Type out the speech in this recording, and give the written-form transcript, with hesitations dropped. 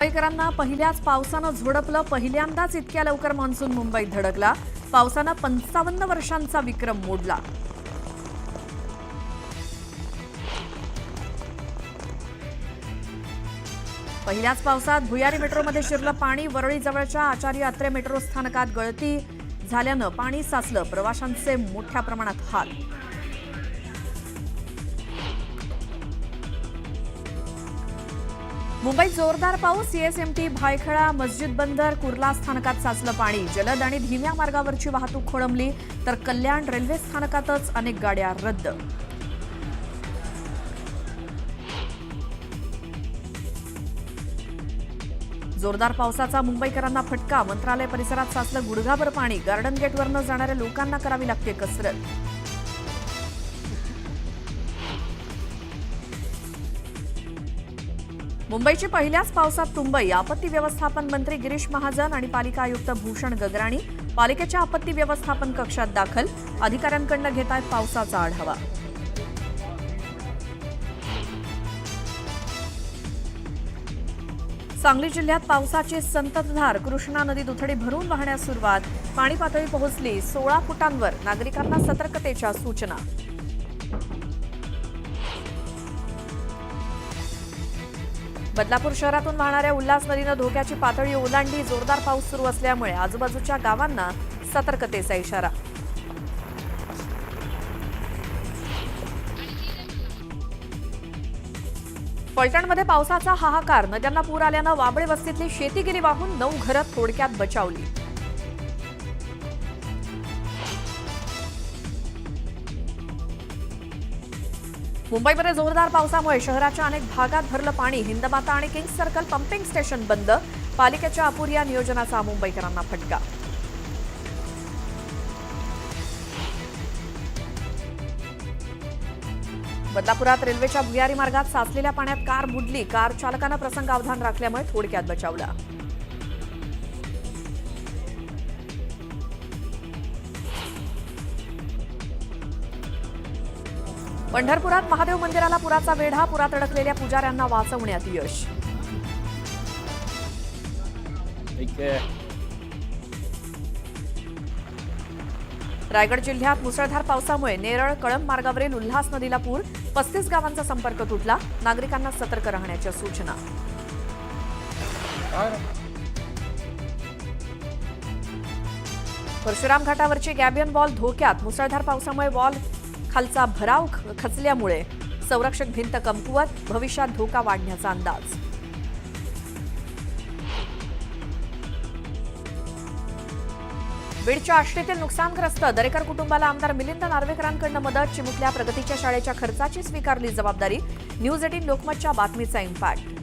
मुंबईकरांना पहिल्याच पावसानं झोडपलं. पहिल्यांदाच इतक्या लवकर मान्सून मुंबईत धडकला. पावसानं 55 वर्षांचा विक्रम मोडला. पहिल्याच पावसात भुयारी मेट्रोमध्ये शिरलं पाणी. वरळीजवळच्या आचार्य अत्रे मेट्रो स्थानकात गळती झाल्यानं पाणी साचलं. प्रवाशांचे मोठ्या प्रमाणात हाल. मुंबईत जोरदार पाऊस. सीएसएमटी भायखळा मस्जिद बंदर कुर्ला स्थानकात साचलं पाणी. जलद आणि धीम्या मार्गावरची वाहतूक खोळंबली तर कल्याण रेल्वे स्थानकातच अनेक गाड्या रद्द. जोरदार पावसाचा मुंबईकरांना फटका. मंत्रालय परिसरात साचलं गुडघाभर पाणी. गार्डन गेटवरनं जाणाऱ्या लोकांना करावी लागते कसरत. मुंबईची पहिल्याच पावसात तुंबई. आपत्ती व्यवस्थापन मंत्री गिरीश महाजन आणि पालिका आयुक्त भूषण गगराणी पालिकेच्या आपत्ती व्यवस्थापन कक्षात दाखल. अधिकाऱ्यांकडून घेत आहेत पावसाचा आढावा. सांगली जिल्ह्यात पावसाची संततधार. कृष्णा नदी दुथडी भरून वाहण्यास सुरुवात. पाणी पातळी पोहोचली 16 फुटांवर. नागरिकांना सतर्कतेच्या सूचना. बदलापूर शहरातून वाहणाऱ्या उल्हास नदीनं धोक्याची पातळी ओलांडली. जोरदार पाऊस सुरू असल्यामुळे आजूबाजूच्या गावांना सतर्कतेचा इशारा. फलटणमध्ये पावसाचा हाहाकार. नद्यांना पूर आल्यानं वाबळे वस्तीतली शेती गेली वाहून. 9 घरं थोडक्यात बचावली. मुंबईमध्ये जोरदार पावसामुळे शहराच्या अनेक भागात भरलं पाणी. हिंदमाता आणि किंग्स सर्कल पंपिंग स्टेशन बंद. पालिकेच्या अपुऱ्या नियोजनाचा मुंबईकरांना फटका. बदलापुरात रेल्वेच्या भुयारी मार्गात साचलेल्या पाण्यात कार बुडली. कार चालकानं प्रसंगावधान राखल्यामुळे थोडक्यात बचावला. पंढरपुरात महादेव मंदिराला पुराचा वेढा. पुरात अडकलेल्या पुजाऱ्यांना वाचवण्यात यश. रायगड जिल्ह्यात मुसळधार पावसामुळे नेरळ कळंब मार्गावरील उल्हास नदीला पूर. 35 गावांचा संपर्क तुटला. नागरिकांना सतर्क राहण्याच्या सूचना. परशुराम घाटावरची गॅबियन वॉल धोक्यात. मुसळधार पावसामुळे वॉल खालचा भराव खचल्यामुळे संरक्षक भिंत कमकुवत. भविष्यात धोका वाढण्याचा अंदाज. बीडच्या आष्टीतील नुकसानग्रस्त दरेकर कुटुंबाला आमदार मिलिंद नार्वेकरांकडून मदत. चिमुकल्या प्रगतीच्या शाळेच्या खर्चाची स्वीकारली जबाबदारी. न्यूज 18 लोकमतच्या बातमीचा इम्पॅक्ट.